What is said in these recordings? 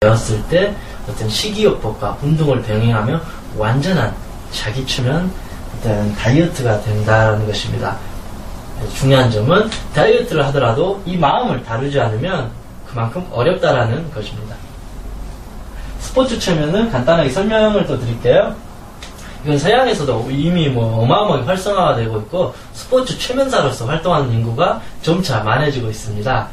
되었을 때 어떤 식이요법과 운동을 병행하며 완전한 자기 최면 어떤 다이어트가 된다는 것입니다. 중요한 점은 다이어트를 하더라도 이 마음을 다루지 않으면 그만큼 어렵다라는 것입니다. 스포츠 최면은 간단하게 설명을 또 드릴게요. 이건 서양에서도 이미 어마어마하게 활성화가 되고 있고 스포츠 최면사로서 활동하는 인구가 점차 많아지고 있습니다.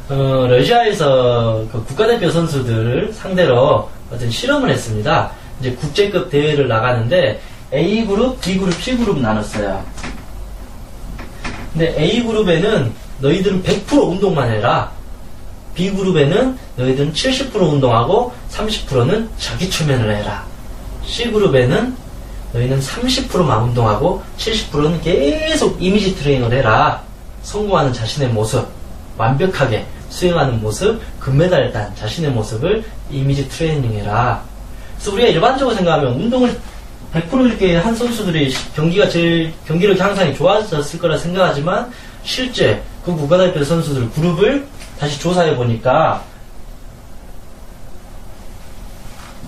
러시아에서 그 국가대표 선수들을 상대로 어떤 실험을 했습니다. 이제 국제급 대회를 나가는데 A그룹, B그룹, C그룹 나눴어요. 근데 A그룹에는 너희들은 100% 운동만 해라. B그룹에는 너희들은 70% 운동하고 30%는 자기 최면을 해라. C그룹에는 너희는 30%만 운동하고 70%는 계속 이미지 트레이닝을 해라. 성공하는 자신의 모습, 완벽하게 수행하는 모습, 금메달을 딴 자신의 모습을 이미지 트레이닝해라. 그래서 우리가 일반적으로 생각하면 운동을 100% 이렇게 한 선수들이 경기력이 향상이 좋아졌을 거라 생각하지만 실제 그 국가대표 선수들 그룹을 다시 조사해 보니까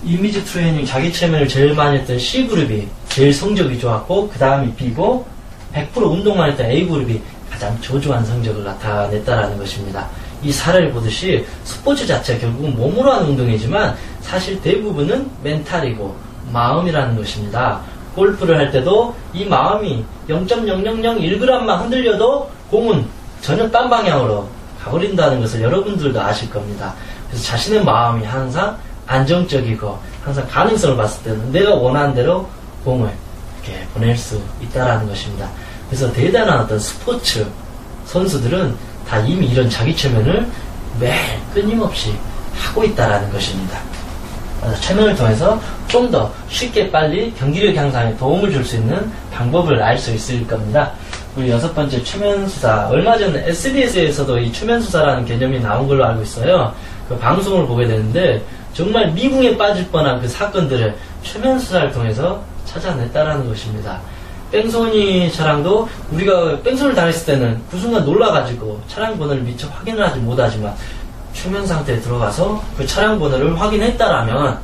이미지 트레이닝 자기 최면을 제일 많이 했던 C그룹이 제일 성적이 좋았고 그 다음이 B고 100% 운동만 했던 A그룹이 가장 저조한 성적을 나타냈다라는 것입니다. 이 사례를 보듯이 스포츠 자체가 결국은 몸으로 하는 운동이지만 사실 대부분은 멘탈이고 마음이라는 것입니다. 골프를 할 때도 이 마음이 0.0001g만 흔들려도 공은 전혀 딴 방향으로 가버린다는 것을 여러분들도 아실 겁니다. 그래서 자신의 마음이 항상 안정적이고 항상 가능성을 봤을 때는 내가 원하는 대로 공을 이렇게 보낼 수 있다라는 것입니다. 그래서 대단한 어떤 스포츠 선수들은 다 이미 이런 자기 최면을 매일 끊임없이 하고 있다라는 것입니다. 최면을 통해서 좀 더 쉽게 빨리 경기력 향상에 도움을 줄 수 있는 방법을 알 수 있을 겁니다. 우리 6번째 최면수사. 얼마 전 SBS에서도 이 최면수사라는 개념이 나온 걸로 알고 있어요. 그 방송을 보게 되는데 정말 미궁에 빠질 뻔한 그 사건들을 최면수사를 통해서 찾아냈다라는 것입니다. 뺑소니 차량도 우리가 뺑소니를 당했을 때는 그 순간 놀라가지고 차량 번호를 미처 확인을 하지 못하지만 최면 상태에 들어가서 그 차량 번호를 확인했다라면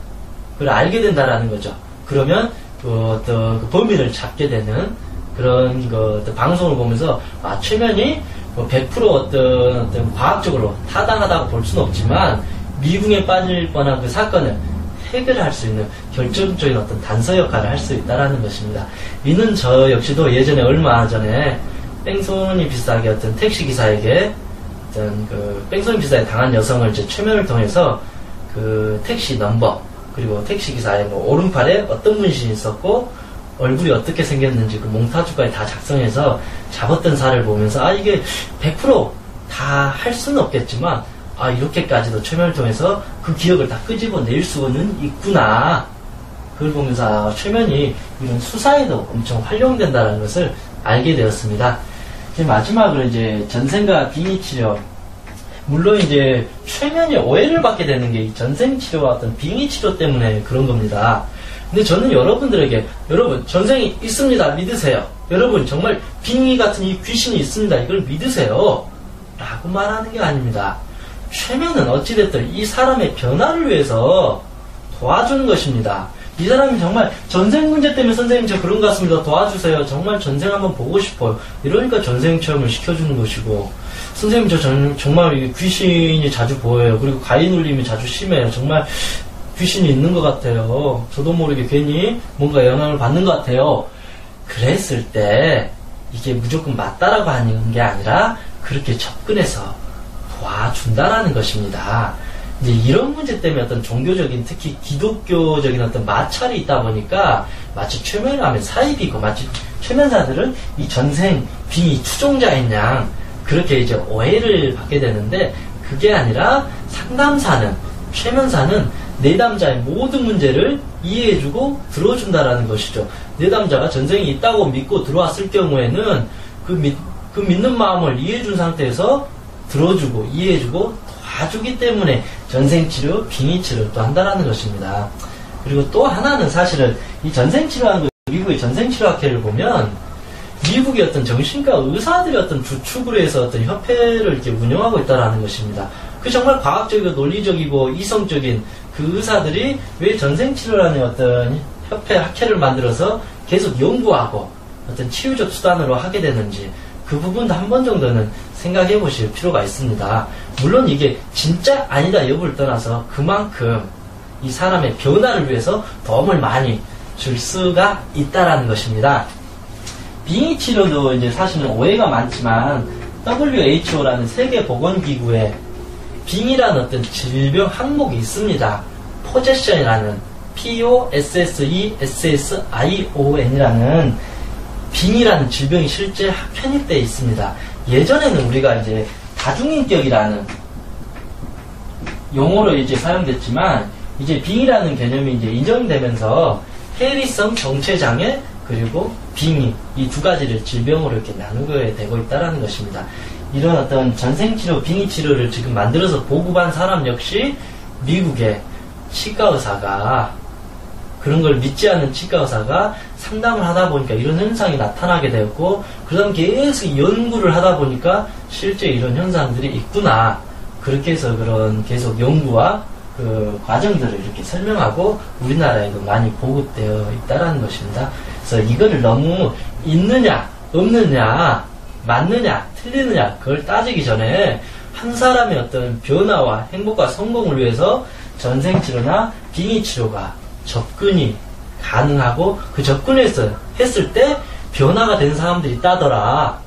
그걸 알게 된다라는 거죠. 그러면 그 범인을 잡게 되는 그런 방송을 보면서 최면이 100% 어떤 과학적으로 타당하다고 볼 수는 없지만 미궁에 빠질 뻔한 그 사건을 해결할 수 있는 결정적인 어떤 단서 역할을 할 수 있다라는 것입니다. 이는 저 역시도 예전에 얼마 전에 뺑소니 비슷하게 어떤 택시기사에게 어떤 그 뺑소니 비슷하게 당한 여성을 이제 최면을 통해서 그 택시 넘버 그리고 택시기사의 오른팔에 어떤 문신이 있었고 얼굴이 어떻게 생겼는지 그 몽타주까지 다 작성해서 잡았던 사례를 보면서 이게 100% 다 할 수는 없겠지만 이렇게까지도 최면을 통해서 그 기억을 다 끄집어낼 수는 있구나. 그걸 보면서 최면이 이런 수사에도 엄청 활용된다는 것을 알게 되었습니다. 이제 마지막으로 이제 전생과 빙의 치료. 물론 이제 최면이 오해를 받게 되는 게 이 전생 치료와 어떤 빙의 치료 때문에 그런 겁니다. 근데 저는 여러분들에게 여러분 전생이 있습니다. 믿으세요. 여러분 정말 빙의 같은 이 귀신이 있습니다. 이걸 믿으세요. 라고 말하는 게 아닙니다. 최면은 어찌됐든 이 사람의 변화를 위해서 도와주는 것입니다. 이 사람이 정말 전생 문제 때문에 선생님 저 그런 것 같습니다. 도와주세요. 정말 전생 한번 보고 싶어요. 이러니까 전생 체험을 시켜주는 것이고 선생님 저 정말 귀신이 자주 보여요. 그리고 가위 눌림이 자주 심해요. 정말 귀신이 있는 것 같아요. 저도 모르게 괜히 뭔가 영향을 받는 것 같아요. 그랬을 때 이게 무조건 맞다라고 하는 게 아니라 그렇게 접근해서 도와준다라는 것입니다. 이제 이런 문제 때문에 어떤 종교적인 특히 기독교적인 어떤 마찰이 있다 보니까 마치 최면을 하면 사입이고 마치 최면사들은 이 전생 빙의 추종자인 양 그렇게 이제 오해를 받게 되는데 그게 아니라 상담사는 최면사는 내담자의 모든 문제를 이해해주고 들어준다라는 것이죠. 내담자가 전생이 있다고 믿고 들어왔을 경우에는 그 믿는 마음을 이해해준 상태에서 들어주고 이해해주고 도와주기 때문에 전생치료, 빙의치료를 또 한다라는 것입니다. 그리고 또 하나는 사실은 이 전생치료하는 미국의 전생치료학회를 보면 미국의 어떤 정신과 의사들의 어떤 주축으로 해서 어떤 협회를 이렇게 운영하고 있다라는 것입니다. 그 정말 과학적이고 논리적이고 이성적인 그 의사들이 왜 전생치료라는 어떤 협회 학회를 만들어서 계속 연구하고 어떤 치유적 수단으로 하게 되는지 그 부분도 한 번 정도는 생각해 보실 필요가 있습니다. 물론 이게 진짜 아니다 여부를 떠나서 그만큼 이 사람의 변화를 위해서 도움을 많이 줄 수가 있다라는 것입니다. 빙의 치료도 이제 사실은 오해가 많지만 WHO라는 세계보건기구에 빙의라는 어떤 질병 항목이 있습니다. 포제션이라는 POSSESSION이라는 빙의라는 질병이 실제 편입되어 있습니다. 예전에는 우리가 이제 다중인격이라는 용어로 이제 사용됐지만 이제 빙의라는 개념이 이제 인정되면서 해리성 정체장애 그리고 빙의 이 두 가지를 질병으로 이렇게 나누게 되고 있다라는 것입니다. 이런 어떤 전생치료, 빙의치료를 지금 만들어서 보급한 사람 역시 미국의 치과의사가 그런 걸 믿지 않는 치과의사가 상담을 하다 보니까 이런 현상이 나타나게 되었고 그 다음 계속 연구를 하다 보니까 실제 이런 현상들이 있구나. 그렇게 해서 그런 계속 연구와 그 과정들을 이렇게 설명하고 우리나라에도 많이 보급되어 있다라는 것입니다. 그래서 이거를 너무 있느냐, 없느냐, 맞느냐, 틀리느냐 그걸 따지기 전에 한 사람의 어떤 변화와 행복과 성공을 위해서 전생치료나 빙의치료가 접근이 가능하고 그 접근을 했을 때 변화가 된 사람들이 있다더라.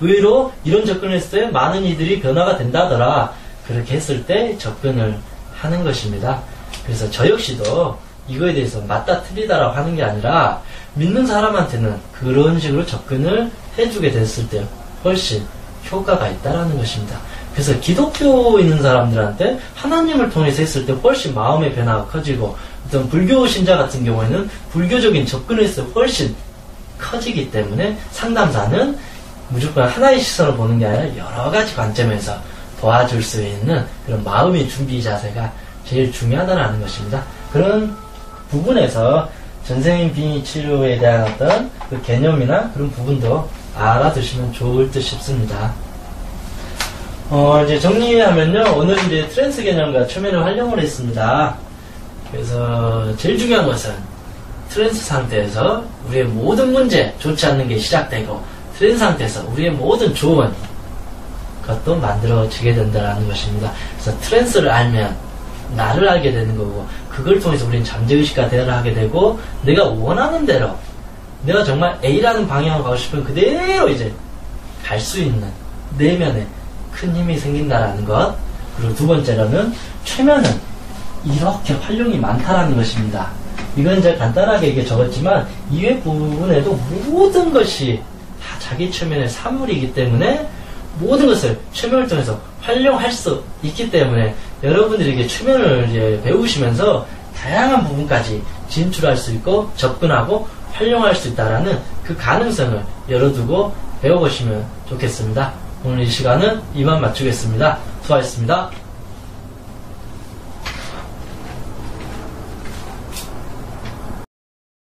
의외로 이런 접근을 했을 때 많은 이들이 변화가 된다더라. 그렇게 했을 때 접근을 하는 것입니다. 그래서 저 역시도 이거에 대해서 맞다 틀리다라고 하는 게 아니라 믿는 사람한테는 그런 식으로 접근을 해주게 됐을 때 훨씬 효과가 있다라는 것입니다. 그래서 기독교 있는 사람들한테 하나님을 통해서 했을 때 훨씬 마음의 변화가 커지고 어떤 불교 신자 같은 경우에는 불교적인 접근을 했을 때 훨씬 커지기 때문에 상담사는 무조건 하나의 시선을 보는 게 아니라 여러 가지 관점에서 도와줄 수 있는 그런 마음의 준비 자세가 제일 중요하다는 것입니다. 그런 부분에서 전생인 빙의 치료에 대한 어떤 그 개념이나 그런 부분도 알아두시면 좋을 듯 싶습니다. 이제 정리하면요. 오늘 이제 트랜스 개념과 초면을 활용을 했습니다. 그래서 제일 중요한 것은 트랜스 상태에서 우리의 모든 문제, 좋지 않는 게 시작되고 트랜스 상태에서 우리의 모든 좋은 것도 만들어지게 된다는 것입니다. 그래서 트랜스를 알면 나를 알게 되는 거고 그걸 통해서 우리는 잠재의식과 대화를 하게 되고 내가 원하는 대로 내가 정말 A라는 방향으로 가고 싶으면 그대로 이제 갈 수 있는 내면에 큰 힘이 생긴다라는 것. 그리고 두 번째로는 최면은 이렇게 활용이 많다라는 것입니다. 이건 이제 간단하게 이게 적었지만 이외 부분에도 모든 것이 다 자기 최면의 사물이기 때문에 모든 것을 최면을 통해서 활용할 수 있기 때문에 여러분들이 이게 최면을 이제 배우시면서 다양한 부분까지 진출할 수 있고 접근하고 활용할 수 있다라는 그 가능성을 열어두고 배워보시면 좋겠습니다. 오늘 이 시간은 이만 마치겠습니다. 수고하셨습니다.